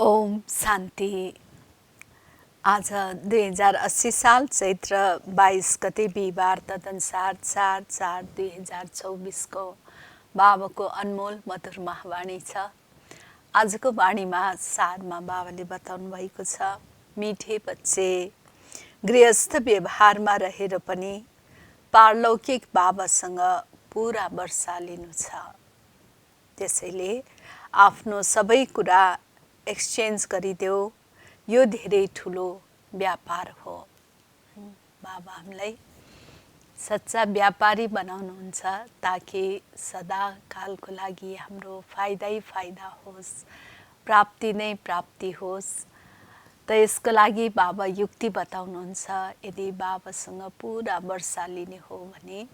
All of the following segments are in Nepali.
ओम शान्ति। आज 2080 साल चैत्र 22 गते बिहिबार तदनुसार 4/4/2024 को बाबाको अनमोल मधुर महावाणी छ। आजको वाणीमा सारमा बाबाले बताउनु भएको छ, मिठे बच्चे, गृहस्थ व्यवहारमा रहेर पनि पारलौकिक बाबासँग पुरा वर्षा लिनु छ। त्यसैले आफ्नो सबै कुरा एक्सचेन्ज गरिदेऊ, यो धेरै ठुलो व्यापार हो। बाबा हामीलाई सच्चा व्यापारी बनाउनुहुन्छ ताकि सदाकालको लागि हाम्रो फाइदै फाइदा होस्, प्राप्ति नै प्राप्ति होस्। त यसको लागि बाबा युक्ति बताउनुहुन्छ। यदि बाबासँग पुरा वर्षा लिने हो भने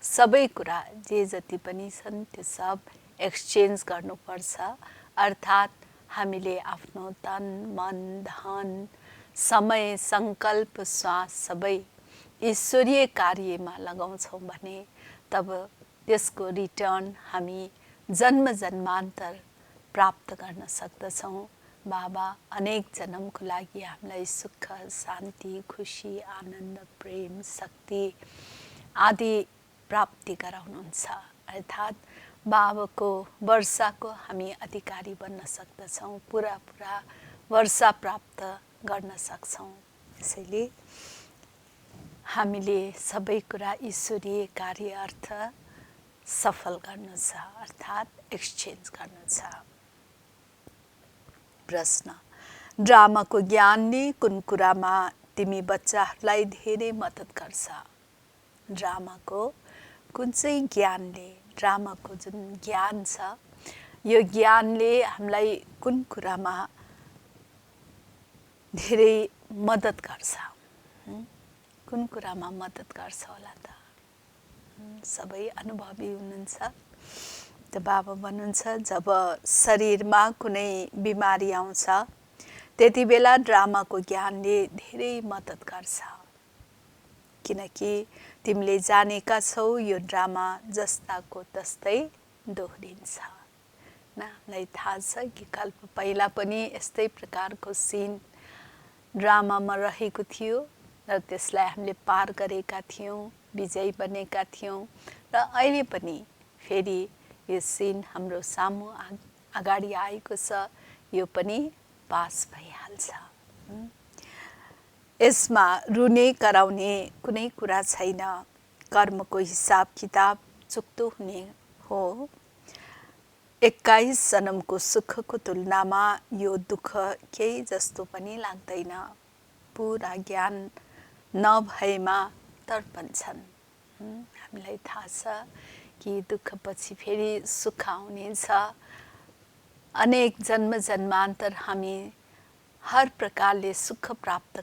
सबै कुरा जे जति पनि छन् त्यो सब एक्सचेन्ज गर्नुपर्छ। अर्थात् हामीले आफ्नो तन, मन, धन, समय, सङ्कल्प, श्वास सबै ईश्वरीय कार्यमा लगाउँछौँ भने तब त्यसको रिटर्न हामी जन्म जन्मान्तर प्राप्त गर्न सक्दछौँ। बाबा अनेक जन्मको लागि हामीलाई सुख, शान्ति, खुसी, आनन्द, प्रेम, शक्ति आदि प्राप्ति गराउनुहुन्छ। अर्थात् बाबाको वर्षाको हामी अधिकारी बन्न सक्दछौँ, पुरा वर्षा प्राप्त गर्न सक्छौँ। त्यसैले हामीले सबै कुरा ईश्वरीय कार्य अर्थ सफल गर्नु छ, अर्थात् एक्सचेन्ज गर्नु छ। प्रश्न: ड्रामाको ज्ञानले कुन कुरामा तिमी बच्चाहरूलाई धेरै मद्दत गर्छ? ड्रामाको कुन चाहिँ ज्ञानले, ड्रामाको जुन ज्ञान छ, यो ज्ञानले हामीलाई कुन कुरामा धेरै मद्दत गर्छ? कुन कुरामा मद्दत गर्छ होला त? सबै अनुभवी हुनुहुन्छ। त बाबा भन्नुहुन्छ, जब शरीरमा कुनै बिमारी आउँछ त्यति बेला ड्रामाको ज्ञानले धेरै मद्दत गर्छ। किनकि तिमीले जानेका छौ यो ड्रामा जस्ताको तस्तै दोहोरिन्छ। हामीलाई थाहा छ कि कल्प पहिला पनि यस्तै प्रकारको सिन ड्रामामा रहेको थियो र त्यसलाई हामीले पार गरेका थियौँ, विजयी बनेका थियौँ र अहिले पनि फेरि यो सिन हाम्रो सामु अगाडि आएको छ, यो पनि पास भइहाल्छ। यसमा रुने कराउने कुनै कुरा छैन। कर्मको हिसाब किताब चुक्तो हुने हो। 21 जन्मको सुखको तुलनामा यो दुःख केही जस्तो पनि लाग्दैन। पुरा ज्ञान नभएमा तर्पन्छन्। हामीलाई थाहा छ कि दुःखपछि फेरि सुख आउनेछ। अनेक जन्म जन्मान्तर हामी हर प्रकारले सुख प्राप्त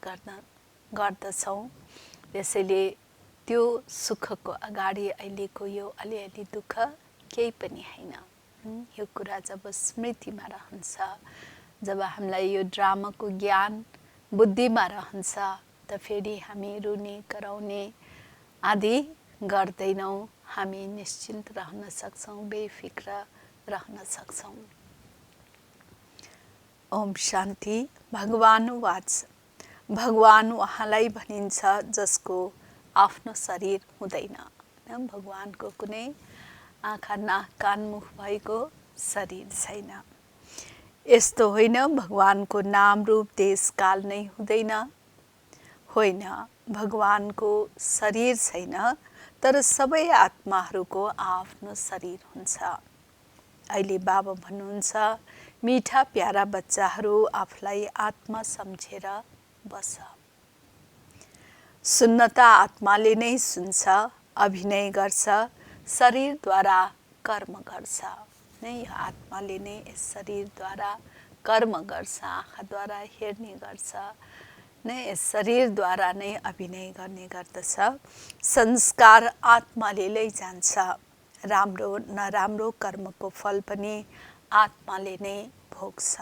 गर्दछौँ। त्यसैले त्यो सुखको अगाडि अहिलेको यो अलिअलि दुःख केही पनि होइन। यो कुरा जब स्मृतिमा रहन्छ, जब हामीलाई यो ड्रामाको ज्ञान बुद्धिमा रहन्छ, त फेरि हामी रुने कराउने आदि गर्दैनौँ। हामी निश्चिन्त रहन सक्छौँ, बेफिक्र रहन सक्छौँ। ओम शान्ति। भगवान वाच: भगवान उहाँलाई भनिन्छ जसको आफ्नो शरीर हुँदैन। भगवानको कुनै आँखा, नाक, कान, मुख भएको शरीर छैन। यस्तो होइन भगवानको नाम, रूप, देश, काल नै हुँदैन। होइन, भगवानको शरीर छैन, तर सबै आत्माहरूको आफ्नो शरीर हुन्छ। अहिले बाबा भन्नुहुन्छ, मिठा प्यारा बच्चाहरू आफूलाई आत्मा सम्झेर बस। सुन्नता आत्माले नै सुन्छ, अभिनय गर्छ, शरीरद्वारा कर्म गर्छ। नै आत्माले नै यस शरीरद्वारा कर्म गर्छ, आँखाद्वारा हेर्ने गर्छ, नै यस शरीरद्वारा नै अभिनय गर्ने गर्दछ। संस्कार आत्माले लैजान्छ। राम्रो नराम्रो कर्मको फल पनि आत्माले नै भोग्छ।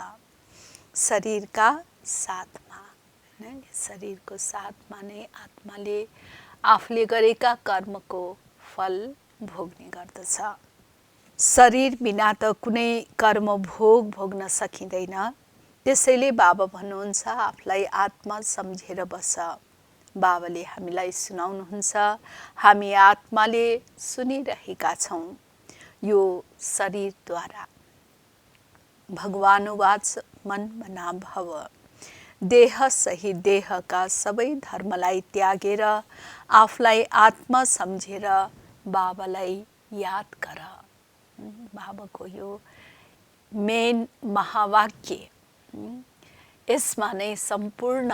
शरीरका साथमा, शरीरको साथमा नै आत्माले आफूले गरेका कर्मको फल भोग्ने गर्दछ। शरीर बिना त कुनै कर्म भोग्न सकिँदैन। त्यसैले बाबा भन्नुहुन्छ आफूलाई आत्मा सम्झेर बस। बाबाले हामीलाई सुनाउनुहुन्छ, हामी आत्माले सुनिरहेका छौँ यो शरीरद्वारा। भगवानुवाच मन मना भव। देह सहित देहका सबै धर्मलाई त्यागेर आफूलाई आत्मा सम्झेर बाबालाई याद गर। बाबाको यो मेन महावाक्य, यसमा नै सम्पूर्ण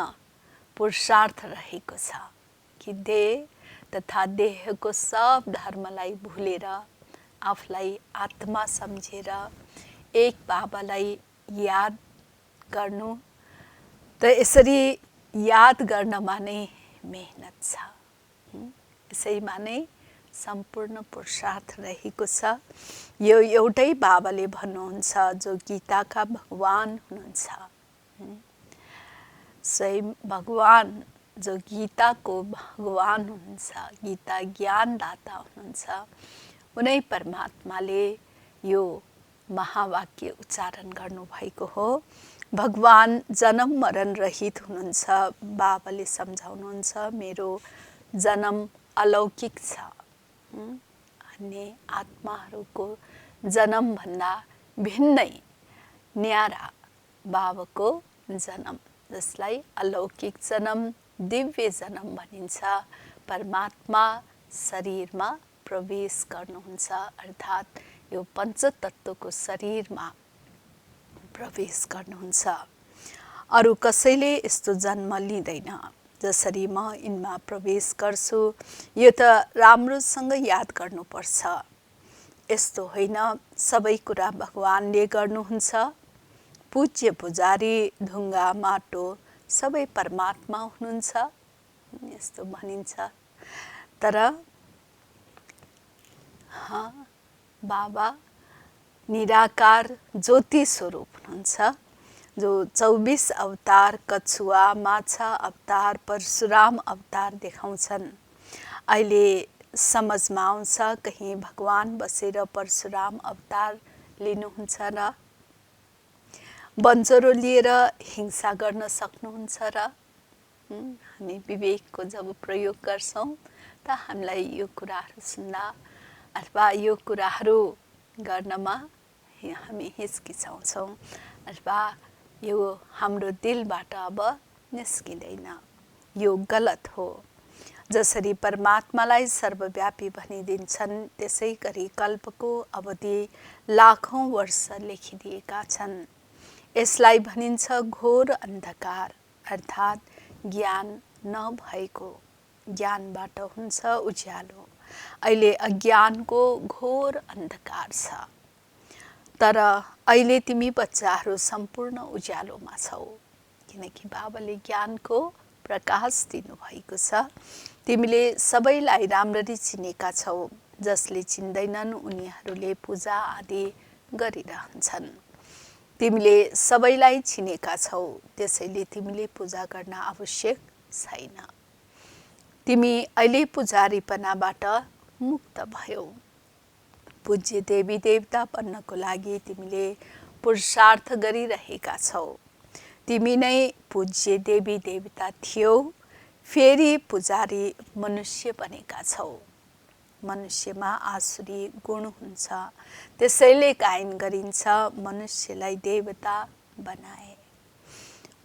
पुरुषार्थ रहेको छ कि देह तथा देहको सब धर्मलाई भुलेर आफूलाई आत्मा सम्झेर एक बाबालाई याद गर्नु। त यसरी याद गर्नमा नै मेहनत छ, यसैमा नै सम्पूर्ण पुरुषार्थ रहेको छ। यो एउटै बाबाले भन्नुहुन्छ जो गीताका भगवान हुनुहुन्छ। स्वयं भगवान जो गीताको भगवान हुनुहुन्छ, गीता ज्ञानदाता हुनुहुन्छ, उनै परमात्माले यो महावाक्य उच्चारण गर्नुभएको हो। भगवान जन्म मरण रहित हुनुहुन्छ। बाबाले सम्झाउनुहुन्छ मेरो जन्म अलौकिक छ, अन्य आत्माहरूको जन्मभन्दा भिन्नै न्यारा बाबाको जन्म, जसलाई अलौकिक जन्म, दिव्य जन्म भनिन्छ। परमात्मा शरीरमा प्रवेश गर्नुहुन्छ, अर्थात् यो पञ्चतत्त्वको शरीरमा प्रवेश गर्नुहुन्छ। अरू कसैले यस्तो जन्म लिँदैन जसरी म यिनमा प्रवेश गर्छु। यो त राम्रोसँग याद गर्नुपर्छ। यस्तो होइन सबै कुरा भगवानले गर्नुहुन्छ। पूज्य पुजारी, ढुङ्गा, माटो सबै परमात्मा हुनुहुन्छ, यस्तो भनिन्छ। तर बाबा निराकार ज्योति स्वरूप हुनुहुन्छ, जो 24 अवतार, कछुवा, माछा अवतार, परशुराम अवतार देखाउँछन्। अहिले समझमा आउँछ कहीँ भगवान बसेर परशुराम अवतार लिनुहुन्छ र? बन्जरो लिएर हिंसा गर्न सक्नुहुन्छ र? हामी विवेकको जब प्रयोग गर्छौँ त हामीलाई यो कुराहरू सुन्दा अथवा यो कुराहरू गर्नमा हामी हिचकिचाउँछौँ, अथवा यो हाम्रो दिलबाट अब निस्किँदैन। यो गलत हो। जसरी परमात्मालाई सर्वव्यापी भनिदिन्छन्, त्यसै गरी कल्पको अवधि लाखौँ वर्ष लेखिदिएका छन्। यसलाई भनिन्छ घोर अन्धकार, अर्थात् ज्ञान नभएको। ज्ञानबाट हुन्छ उज्यालो। अहिले अज्ञानको घोर अन्धकार छ, तर अहिले तिमी बच्चाहरू सम्पूर्ण उज्यालोमा छौ, किनकि बाबाले ज्ञानको प्रकाश दिनुभएको छ। तिमीले सबैलाई राम्ररी चिनेका छौ, जसले चिन्दैनन् उनीहरूले पूजा आदि गरिरहन्छन्। तिमीले सबैलाई चिनेका छौ, त्यसैले तिमीले पूजा गर्न आवश्यक छैन। तिमी अहिले पुजारीपनाबाट मुक्त भयौ। पूज्य देवी देवता बन्नको लागि तिमीले पुरुषार्थ गरिरहेका छौ। तिमी नै पूज्य देवी देवता थियौ, फेरि पुजारी मनुष्य बनेका छौ। मनुष्यमा आसुरी गुण हुन्छ, त्यसैले गायन गरिन्छ मनुष्यलाई देवता बनाए।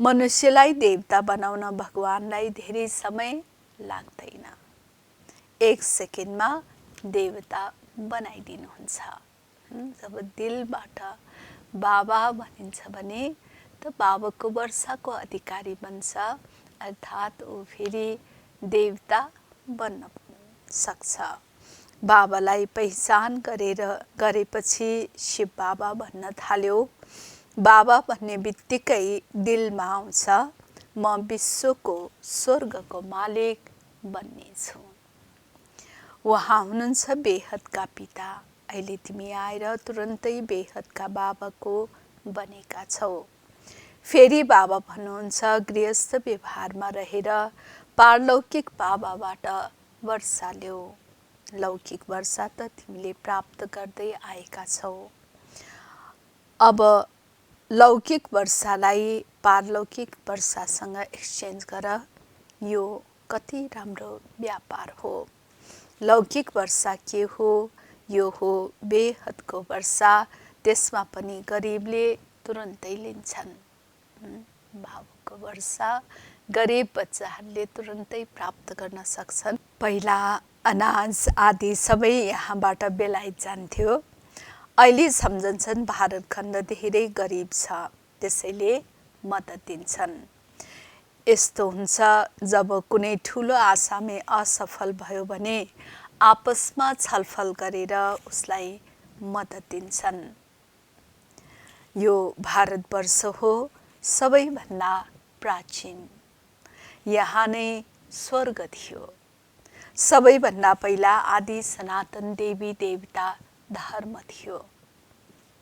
मनुष्यलाई देवता बनाउन भगवानलाई धेरै समय लाग्दैन, 1 सेकेन्डमा देवता बनाइदिनुहुन्छ। जब दिलबाट बाबा भनिन्छ भने त बाबाको वर्षाको अधिकारी बन्छ, अर्थात् ऊ फेरि देवता बन्न सक्छ। बाबालाई पहिचान गरेपछि शिव बाबा भन्न थाल्यो। बाबा भन्ने बित्तिकै दिलमा आउँछ म विश्वको स्वर्गको मालिक बन्नेछु। उहाँ हुनुहुन्छ बेहदका पिता। अहिले तिमी आएर तुरन्तै बेहदका बाबाको बनेका छौ। फेरि बाबा भन्नुहुन्छ गृहस्थ व्यवहारमा रहेर पारलौकिक बाबाबाट वर्षा ल्याऊ। लौकिक वर्षा त तिमीले प्राप्त गर्दै आएका छौ। अब लौकिक वर्षालाई पारलौकिक वर्षासँग एक्सचेन्ज गर। यो कति राम्रो व्यापार हो। लौकिक वर्षा के हो? यो हो बेहदको वर्षा। त्यसमा पनि गरिबले तुरन्तै लिन्छन्। भावुकको वर्षा गरिब बच्चाहरूले तुरन्तै प्राप्त गर्न सक्छन्। पहिला अनाज आदि सबै यहाँबाट बेलायत जान्थ्यो। अहिले सम्झन्छन् भारत खण्ड धेरै गरिब छ, त्यसैले मद्दत दिन्छन्। यस्तो हुन्छ जब कुनै ठुलो आशामै असफल भयो भने आपसमा छलफल गरेर उसलाई मद्दत दिन्छन्। यो भारतवर्ष हो सबैभन्दा प्राचीन। यहाँ नै स्वर्ग थियो। सबैभन्दा पहिला आदि सनातन देवी देवता धर्म थियो।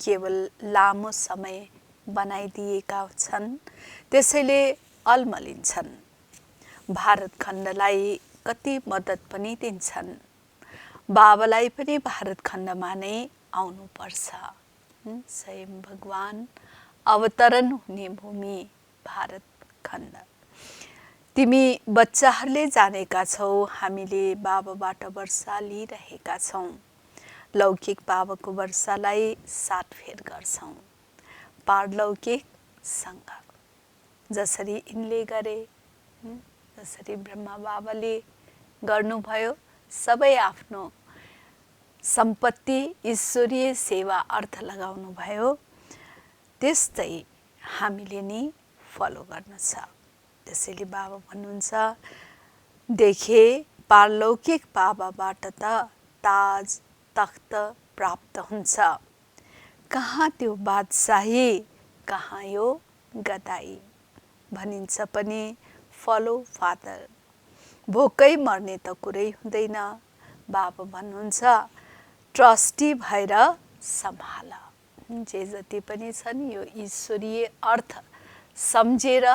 केवल लामो समय बनाइदिएका छन्, त्यसैले अल्मलिन्छन्। भारत खण्डलाई कति मद्दत पनि दिन्छन्। बाबालाई पनि भारत खण्डमा नै आउनुपर्छ। स्वयं भगवान अवतरण हुने भूमि भारत खण्ड। तिमी बच्चाहरूले जानेका छौ, हामीले बाबाबाट वर्षा लिइरहेका छौँ। लौकिक बाबाको वर्षालाई 7 फेर गर्छौँ पारलौकिकसँग। जसरी यिनले गरे, जसरी ब्रह्मा बाबाले गर्नुभयो, सबै आफ्नो सम्पत्ति ईश्वरीय सेवा अर्थ लगाउनु भयो, त्यस्तै हामीले नि फलो गर्न छ। त्यसैले बाबा भन्नुहुन्छ, देखे पारलौकिक बाबाबाट त ताज तख्त प्राप्त हुन्छ। कहाँ त्यो बादशाही, कहाँ यो गदाई। भनिन्छ पनि फलो फादर। भोकै मर्ने त कुरै हुँदैन। बाबा भन्नुहुन्छ, ट्रस्टी भएर सम्हाल। जे जति पनि छन् यो ईश्वरीय अर्थ सम्झेर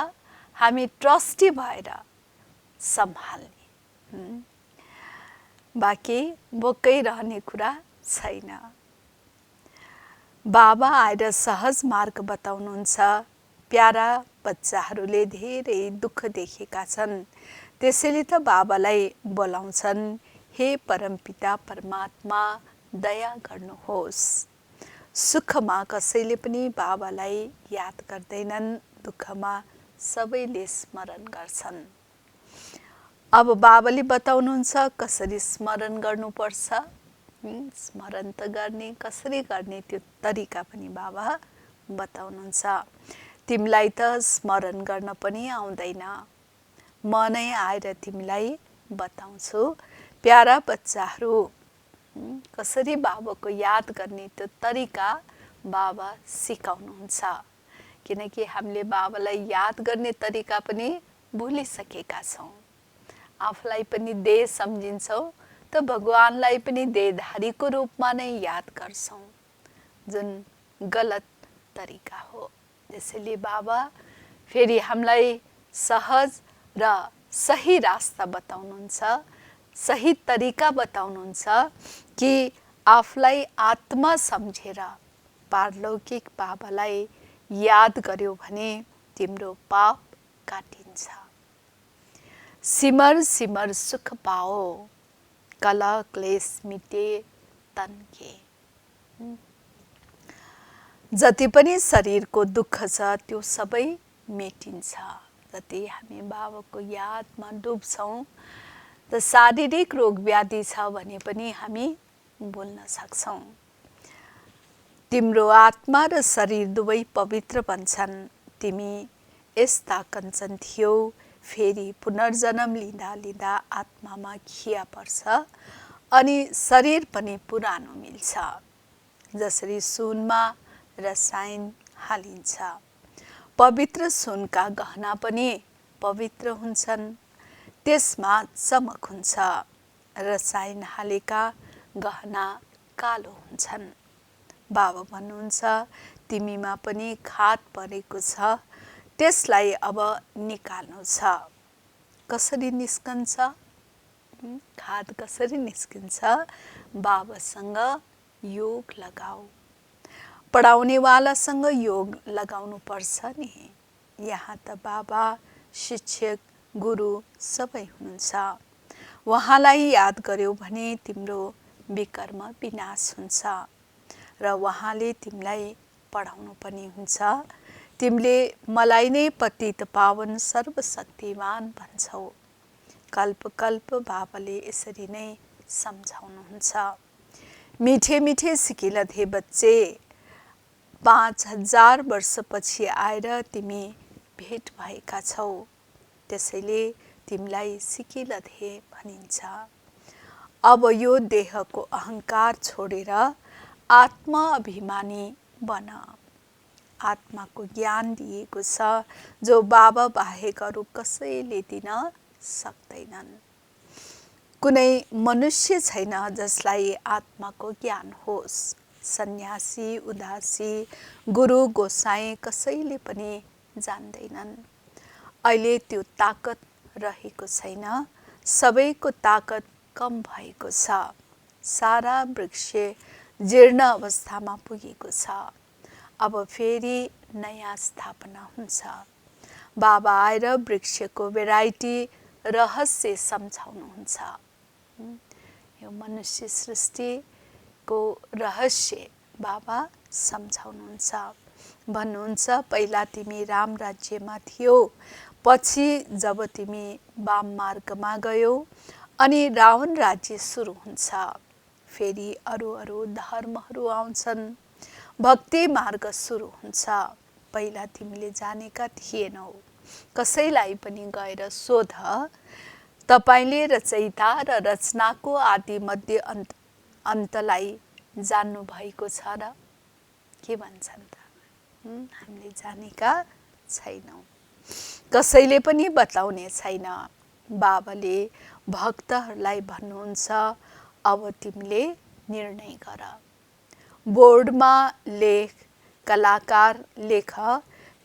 हामी ट्रस्टी भएर सम्हाल्ने। बाँकी भोकै रहने कुरा छैन। बाबा आएर सहज मार्ग बताउनुहुन्छ। प्यारा बच्चाहरूले धेरै दुःख देखेका छन्, त्यसैले त बाबालाई बोलाउँछन्, हे परमपिता परमात्मा दया गर्नुहोस्। सुखमा कसैले पनि बाबालाई याद गर्दैनन्, दुःखमा सबैले स्मरण गर्छन्। अब बाबाले बताउनुहुन्छ कसरी स्मरण गर्नुपर्छ। स्मरण त गर्ने, कसरी गर्ने त्यो तरिका पनि बाबा बताउनुहुन्छ। तिमीलाई त स्मरण गर्न पनि आउँदैन, म नै आएर तिमीलाई बताउँछु। प्यारा बच्चाहरू, कसरी बाबाको याद गर्ने त्यो तरिका बाबा सिकाउनुहुन्छ। किनकि हामीले बाबालाई याद गर्ने तरिका पनि भुलिसकेका छौँ। आफूलाई पनि देह सम्झिन्छौँ त भगवानलाई पनि देहधारीको रूपमा नै याद गर्छौँ, जुन गलत तरिका हो। त्यसैले बाबा फेरि हामीलाई सहज र सही रास्ता बताउनुहुन्छ, सही तरिका बताउनुहुन्छ कि आफूलाई आत्मा सम्झेर पारलौकिक बाबालाई याद गर्यो भने तिम्रो पाप काटिन्छ। सिमर सिमर सुख पाओ, कला क्लेश मिटे तन्के। जति पनि शरीरको दुःख छ त्यो सबै मेटिन्छ। जति हामी बाबाको यादमा डुब्छौँ त शारीरिक रोग व्याधि छ भने पनि हामी बोल्न सक्छौँ। तिम्रो आत्मा र शरीर दुवै पवित्र बन्छन्। तिमी यस्ता कञ्चन थियौ, फेरि पुनर्जन्म लिँदा लिँदा आत्मामा खिया पर्छ अनि शरीर पनि पुरानो मिल्छ। जसरी सुनमा रसायन हालिन्छ, पवित्र सुनका गहना पनि पवित्र हुन्छन्, त्यसमा चमक हुन्छ। रसायन हालेका गहना कालो हुन्छन्। बाबा भन्नुहुन्छ, तिमीमा पनि खाद परेको छ, त्यसलाई अब निकाल्नु छ। कसरी निस्कन्छ? खाद कसरी निस्किन्छ? बाबासँग योग लगाऊ। पढाउनेवालासँग योग लगाउनु पर्छ नि। यहाँ त बाबा, शिक्षक, गुरु सबै हुनुहुन्छ। उहाँलाई याद गर्यौ भने तिम्रो विकर्म विनाश हुन्छ र उहाँले तिमीलाई पढाउनु पनि हुन्छ। तिमीले मलाई नै पतित पावन सर्वशक्तिमान भन्छौ। कल्प कल्प बाबाले यसरी नै सम्झाउनुहुन्छ। मिठे मिठे सिकिलधे बच्चे, 5000 वर्षपछि आएर तिमी भेट भएका छौ, त्यसैले तिमीलाई सिकिलधे भनिन्छ। अब यो देहको अहङ्कार छोडेर आत्मा अभिमानी बन। आत्माको ज्ञान दिएको छ जो बाबा बाहेक अरू कसैले दिन सक्दैनन्। कुनै मनुष्य छैन जसलाई आत्माको ज्ञान होस्। सन्यासी, उदासी, गुरु, गोसाई कसैले पनि जान्दैनन्। अहिले त्यो ताकत रहेको छैन। सबैको ताकत कम भएको छ। सारा वृक्ष जीर्ण अवस्थामा पुगेको छ। अब फेरि नयाँ स्थापना हुन्छ। बाबा आएर वृक्षको भेराइटी रहस्य सम्झाउनुहुन्छ। यो मनुष्य सृष्टिको रहस्य बाबा सम्झाउनुहुन्छ। भन्नुहुन्छ पहिला तिमी राम राज्यमा थियौ, पछि जब तिमी वाम मार्गमा गयौ अनि रावण राज्य सुरु हुन्छ। फेरि अरू धर्महरू आउँछन्। भक्ति मार्ग सुरु हुन्छ। पहिला तिमीले जानेका थिएनौ। कसैलाई पनि गएर सोध, तपाईले रचयिता र रचनाको आदि मध्य अन्तलाई जान्नु भएको छ र? के भन्छन् त? हामीले जानेका छैनौँ। कसैले पनि बताउने छैन। बाबाले भक्तहरूलाई भन्नुहुन्छ, अब तिमीले निर्णय गर। बोर्डमा लेख,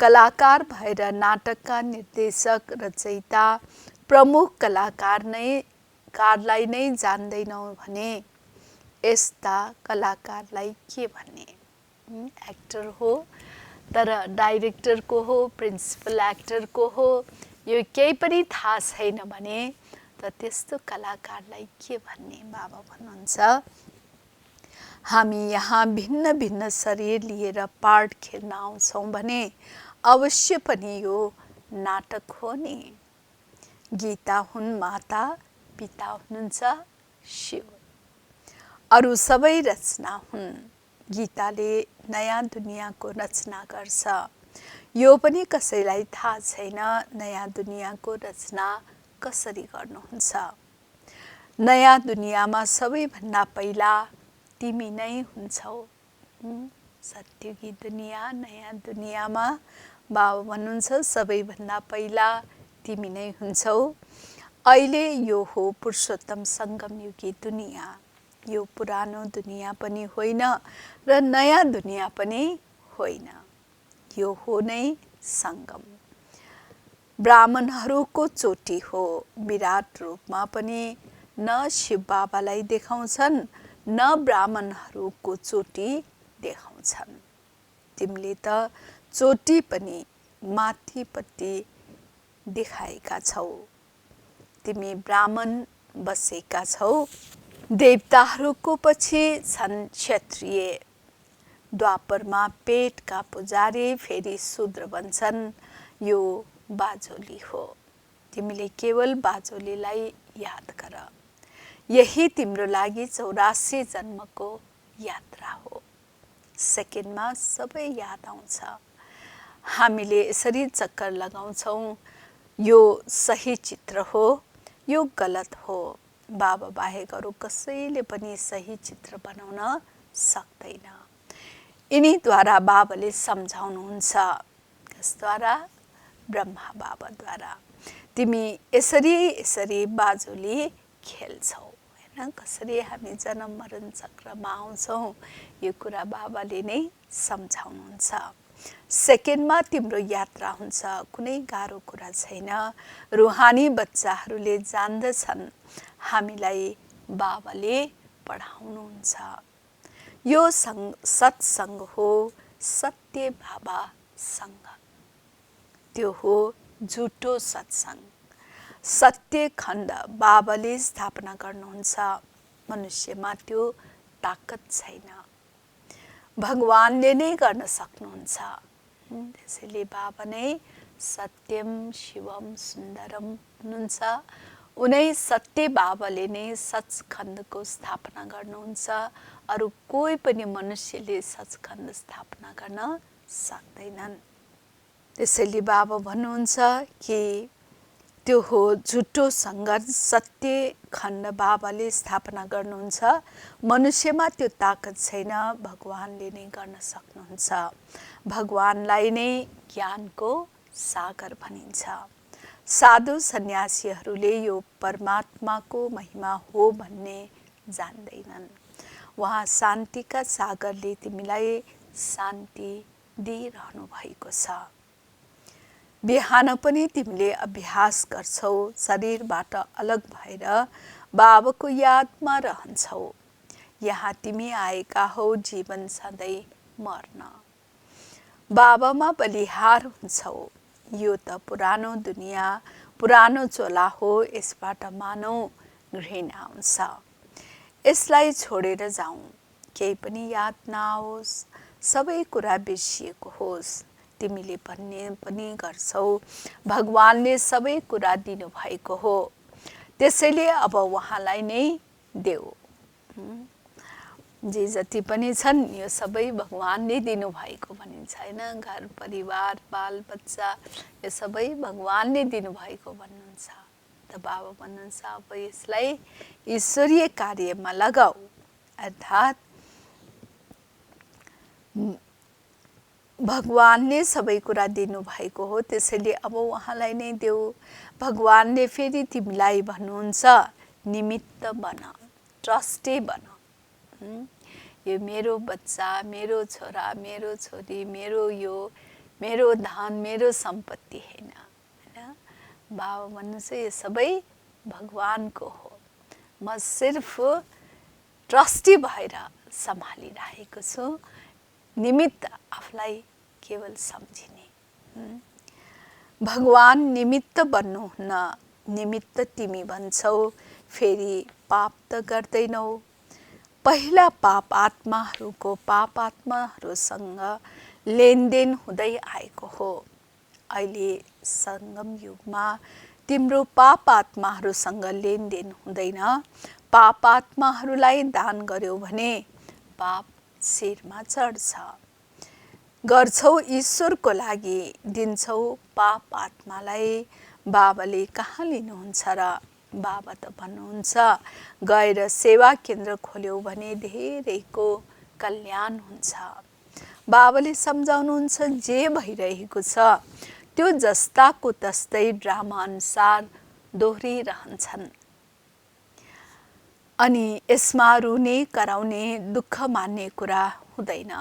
कलाकार भएर नाटकका निर्देशक, रचयिता, प्रमुख कलाकारलाई नै जान्दैनौ भने यस्ता कलाकारलाई के भन्ने? एक्टर हो तर डाइरेक्टर को हो, प्रिन्सिपल एक्टर को हो, यो केही पनि थाहा छैन भने त त्यस्तो कलाकारलाई के भन्ने? बाबा भन्नुहुन्छ, हामी यहाँ भिन्न भिन्न शरीर लिएर पार्ट खेल्न आउँछौँ भने अवश्य पनि यो नाटक हो नि। गीता हुन् माता, पिता हुनुहुन्छ शिव। अरू सबै रचना हुन्। गीताले नयाँ दुनियाँको रचना गर्छ। यो पनि कसैलाई थाहा छैन नयाँ दुनियाँको रचना कसरी गर्नुहुन्छ। नयाँ दुनियाँमा सबैभन्दा पहिला तिमी नै हुन्छौ। सत्युगी दुनियाँ, नयाँ दुनियाँमा बाबा भन्नुहुन्छ सबैभन्दा पहिला तिमी नै हुन्छौ। अहिले यो हो पुरुषोत्तम सङ्गमयुगी दुनियाँ। यो पुरानो दुनियाँ पनि होइन र नयाँ दुनियाँ पनि होइन। यो हो नै सङ्गम। ब्राह्मणहरूको चोटी हो। विराट रूपमा पनि न शिव बाबालाई देखाउँछन् न ब्राह्मणहरूको चोटी देखाउँछन्। तिमीले त चोटी पनि माथिपट्टि देखाएका छौ। तिमी ब्राह्मण बसेका छौ। देवताहरूको पछि छन् क्षत्रिय। द्वापरमा पेटका पुजारी फेरि शूद्र बन्छन्। यो बाजोली हो। तिमीले केवल बाजोलीलाई याद गर। यही तिम्रो लागि 84 जन्मको यात्रा हो। सेकेन्डमा सबै याद आउँछ। हामीले यसरी चक्कर लगाउँछौँ, यो सही चित्र हो, यो गलत हो। बाबा बाहेक अरू कसैले पनि सही चित्र बनाउन सक्दैन। यिनीद्वारा बाबाले सम्झाउनुहुन्छ। कसद्वारा? ब्रह्मा बाबाद्वारा। तिमी यसरी बाजोली खेल्छौ। होइन, कसरी हामी जन्म मरण चक्रमा आउँछौँ यो कुरा बाबाले नै सम्झाउनुहुन्छ। सेकेन्डमा तिम्रो यात्रा हुन्छ। कुनै गाह्रो कुरा छैन। रुहानी बच्चाहरूले जान्दछन् हामीलाई बाबाले पढाउनुहुन्छ। यो सत्सङ्ग हो सत्य बाबासँग। त्यो हो झुटो सत्सङ्ग। सत्य खण्ड बाबाले स्थापना गर्नुहुन्छ, मनुष्यमा त्यो ताकत छैन। भगवानले नै गर्न सक्नुहुन्छ। त्यसैले बाबा नै सत्यम शिवम सुन्दरम हुनुहुन्छ। उनै सत्य बाबाले नै सचखण्डको स्थापना गर्नुहुन्छ। अरू कोही पनि मनुष्यले सचखण्ड स्थापना गर्न सक्दैनन्। त्यसैले बाबा भन्नुहुन्छ कि त्यो हो झुटो सङ्घर्ष। सत्य खण्ड बाबाले स्थापना गर्नुहुन्छ, मनुष्यमा त्यो ताकत छैन। भगवानले नै गर्न सक्नुहुन्छ। भगवानलाई नै ज्ञानको सागर भनिन्छ। साधु सन्यासीहरूले यो परमात्माको महिमा हो भन्ने जान्दैनन्। उहाँ शान्तिका सागरले तिमीलाई शान्ति दिइरहनु भएको छ। बिहान पनि तिमीले अभ्यास गर्छौ, शरीरबाट अलग भएर बाबाको यादमा रहन्छौ। यहाँ तिमी आएका हौ जीवन सधैँ मर्न। बाबामा बलिहार हुन्छौ। यो त पुरानो दुनियाँ, पुरानो चोला हो। यसबाट मानव घृणा आउँछ। यसलाई छोडेर जाउँ, केही पनि याद नआओस्, सबै कुरा बिर्सिएको होस्। तिमीले भन्ने पनि गर्छौ भगवानले सबै कुरा दिनुभएको हो, त्यसैले अब उहाँलाई नै देऊ। जे जति पनि छन् यो सबै भगवानले दिनुभएको भनिन्छ हैन। घर परिवार बाल बच्चा यो सबै भगवानले दिनुभएको भन्नुहुन्छ। त बाबा भन्नुहुन्छ अब यसलाई ईश्वरीय कार्यमा लगाऊ। अर्थात् भगवानले सबै कुरा दिनुभएको हो, त्यसैले अब उहाँलाई नै देऊ। भगवानले फेरि तिमीलाई भन्नुहुन्छ निमित्त बन, ट्रस्टी बन। यो मेरो बच्चा, मेरो छोरा, मेरो छोरी, मेरो यो मेरो धन, मेरो सम्पत्ति हैन। बाबा भन्नुहुन्छ यो सबै भगवानको हो। म सिर्फ ट्रस्टी भएर सम्हालिरहेको छु। निमित्त आफूलाई केवल सम्झिने। भगवान निमित्त बन्नुहुन्न। निमित्त तिमी भन्छौ, फेरि पाप त गर्दैनौ। पहिला पाप आत्माहरूको पाप आत्माहरूसँग लेनदेन हुँदै आएको हो। अहिले सङ्गम युगमा तिम्रो पाप आत्माहरूसँग लेनदेन हुँदैन। पाप आत्माहरूलाई दान गर्यौ भने पाप शिरमा चढ्छ। गर्छौ ईश्वरको लागि, दिन्छौ पाप आत्मालाई, बाबाले कहाँ लिनुहुन्छ र? बाबा त भन्नुहुन्छ गएर सेवा केन्द्र खोल्यौ भने धेरैको कल्याण हुन्छ। बाबाले सम्झाउनुहुन्छ जे भइरहेको छ त्यो जस्ताको तस्तै ड्रामा अनुसार दोहोरिरहन्छन्। अनि यसमा रुने कराउने दुःख मान्ने कुरा हुँदैन।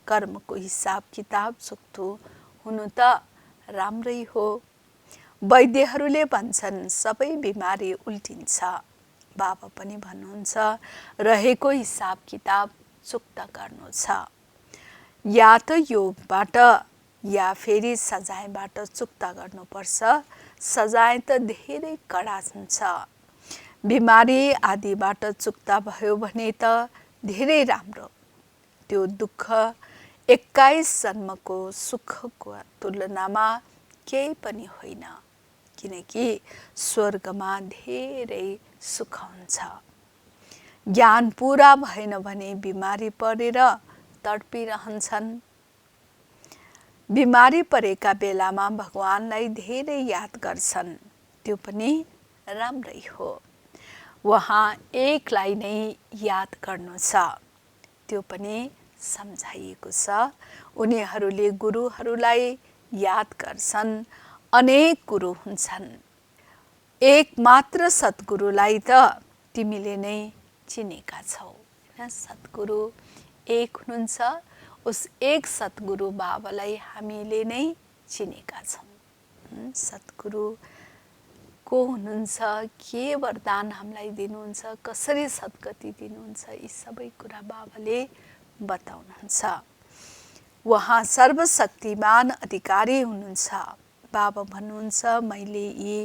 कर्मको हिसाब किताब चुक्तो हुनु त राम्रै हो। वैद्यहरूले भन्छन् सबै बिमारी उल्टिन्छ। बाबा पनि भन्नुहुन्छ रहेको हिसाब किताब चुक्ता गर्नु छ। या त योगबाट या फेरि सजायबाट चुक्ता गर्नुपर्छ। सजाय त धेरै कडा हुन्छ। बिमारी आदिबाट चुक्ता भयो भने त धेरै राम्रो। त्यो दुःख 21 जन्मको सुखको तुलनामा केही पनि होइन। किनकि स्वर्गमा धेरै सुख हुन्छ। ज्ञान पुरा भएन भने बिमारी परेर तडपिरहन्छन्। बिमारी परेका बेलामा भगवानलाई धेरै याद गर्छन्। त्यो पनि राम्रै हो। उहाँ एकलाई नै याद गर्नु छ। त्यो पनि सम्झाइएको छ। उनीहरूले गुरुहरूलाई याद गर्छन्। अनेक गुरु हुन्छन्। एक मात्र सद्गुरुलाई त तिमीले नै चिनेका छौ। सद्गुरु एक हुनुहुन्छ। उस एक सद्गुरु बाबालाई हामीले नै चिनेका छौँ। सद्गुरु को हुनुहुन्छ, के वरदान हामीलाई दिनुहुन्छ, कसरी सद्गति दिनुहुन्छ, यी सबै कुरा बाबाले बताउनुहुन्छ। उहाँ सर्वशक्तिमान अधिकारी हुनुहुन्छ। बाबा भन्नुहुन्छ मैले यी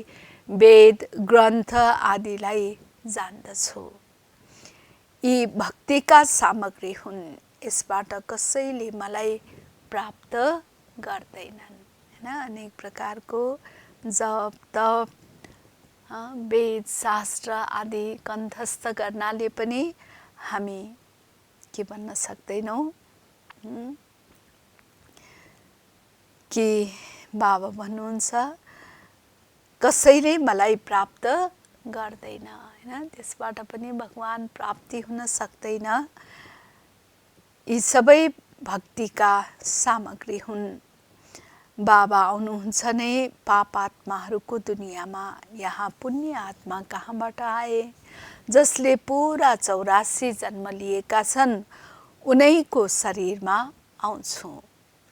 वेद ग्रन्थ आदिलाई जान्दछु, यी भक्तिका सामग्री हुन्, यसबाट कसैले मलाई प्राप्त गर्दैनन्। हैन, अनेक प्रकारको जप तप वेद शास्त्र आदि कण्ठस्थ गर्नाले पनि हामी के भन्न सक्दैनौँ कि बाबा भन्नुहुन्छ कसैले मलाई प्राप्त गर्दैन। हैन, त्यसबाट पनि भगवान प्राप्ति हुन सक्दैन। यी सबै भक्तिका सामग्री हुन्। बाबा आउनुहुन्छ नै पापात्माहरूको दुनियाँमा। यहाँ पुण्य आत्मा कहाँबाट आए? जसले पुरा 84 जन्म लिएका छन् उनैको शरीरमा आउँछु।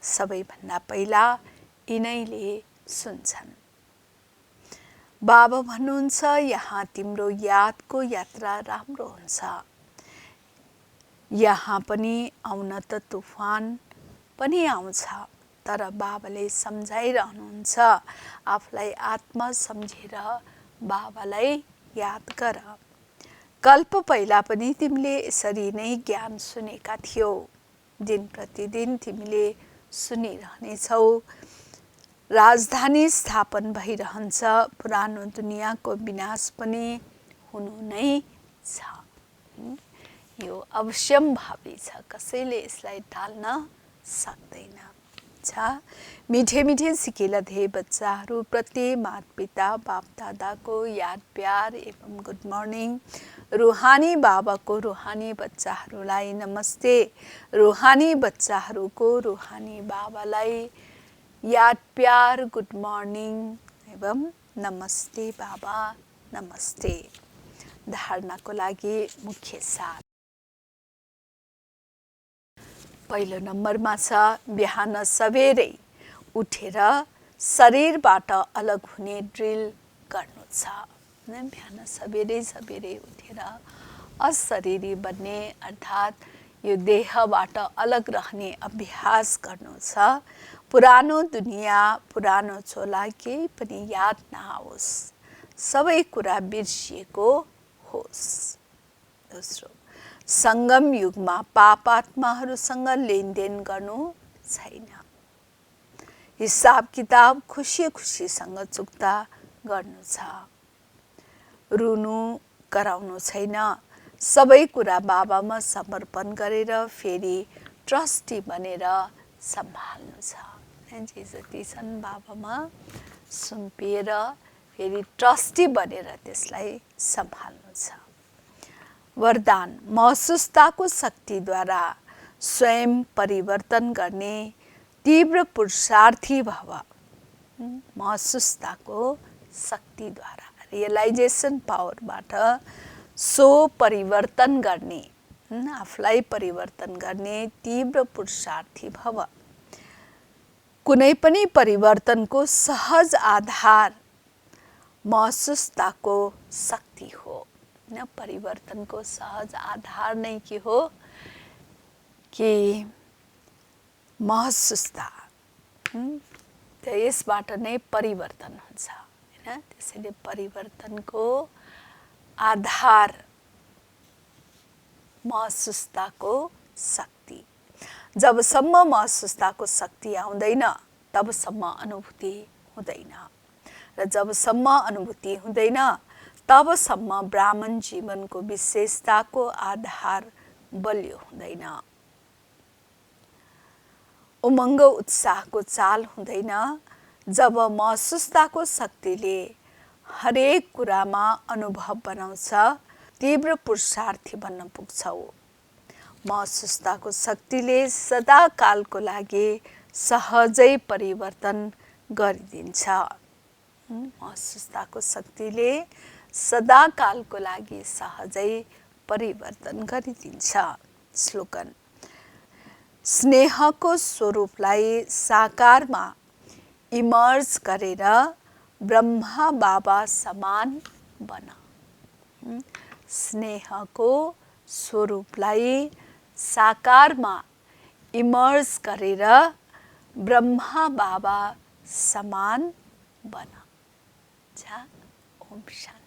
सबैभन्दा पहिला यिनैले सुन्छन्। बाबा भन्नुहुन्छ यहाँ तिम्रो यादको यात्रा राम्रो हुन्छ। यहाँ पनि आउन त तुफान पनि आउँछ, तर बाबाले सम्झाइरहनुहुन्छ आफूलाई आत्मा सम्झेर बाबालाई याद गर। कल्प पहिला पनि तिमीले यसरी नै ज्ञान सुनेका थियौ। दिन प्रतिदिन तिमीले सुनिरहनेछौ। राजधानी स्थापन भइरहन्छ। पुरानो दुनियाँको विनाश पनि हुनु नै छ। यो अवश्यम्भावी छ, कसैले यसलाई टाल्न सक्दैन। मीठे मीठे सिकिलधे बच्चाहरू प्रति माता पिता बाप दादाको याद प्यार एवं गुड मर्निङ। रूहानी बाबाको रूहानी बच्चाहरूलाई नमस्ते। रूहानी बच्चाहरूको रूहानी बाबालाई याद प्यार गुड मर्निङ एवं नमस्ते बाबा नमस्ते। धारणाको लागि मुख्य सार पहिलो नम्बरमा छ बिहान सबेरै उठेर शरीरबाट अलग हुने ड्रिल गर्नु छ। बिहान सबेरै उठेर अशरीरी बन्ने अर्थात् यो देहबाट अलग रहने अभ्यास गर्नु छ। पुरानो दुनियाँ पुरानो चोला केही पनि याद नआओस्, सबै कुरा बिर्सिएको होस्। दोस्रो, सङ्गम युगमा पापात्माहरूसँग लेनदेन गर्नु छैन। हिसाब किताब खुसी खुसीसँग चुक्ता गर्नु छ। रुनु कराउनु छैन। सबै कुरा बाबामा समर्पण गरेर फेरि ट्रस्टी बनेर सम्हाल्नु छ। जे जति छन् बाबामा सुम्पिएर फेरि ट्रस्टी बनेर त्यसलाई सम्हाल्नु छ। वरदान महसुसताको शक्तिद्वारा स्वयं परिवर्तन गर्ने तीव्र पुरुषार्थी भव। महसुसताको शक्तिद्वारा रियलाइजेसन पावरबाट सो परिवर्तन गर्ने, आफूलाई परिवर्तन गर्ने तीव्र पुरुषार्थी भव। कुनै पनि परिवर्तनको सहज आधार महसुसताको शक्ति हो। न परिवर्तनको सहज आधार नै के हो कि महसुसता। यसबाट नै परिवर्तन हुन्छ। हैन, त्यसैले परिवर्तनको आधार महसुसताको शक्ति। जबसम्म महसुसताको शक्ति आउँदैन तबसम्म अनुभूति हुँदैन, र जबसम्म अनुभूति हुँदैन तबसम्म ब्राह्मण जीवनको विशेषताको आधार बलियो हुँदैन। उमङ्ग उत्साहको चाल हुँदैन। जब महसुसताको शक्तिले हरेक कुरामा अनुभव बनाउँछ तीव्र पुरुषार्थी बन्न पुग्छौ। महसुसताको शक्तिले सदाकालको लागि सहजै परिवर्तन गरिदिन्छ। महसुसताको शक्तिले सदाकालको लागि सहजै परिवर्तन गरिदिन्छ। स्लोगन स्नेहको स्वरूपलाई साकारमा इमर्ज गरेर ब्रह्मा बाबा समान बन। स्नेहको स्वरूपलाई साकारमा इमर्ज गरेर ब्रह्मा बाबा समान बन। ओम शान्ति।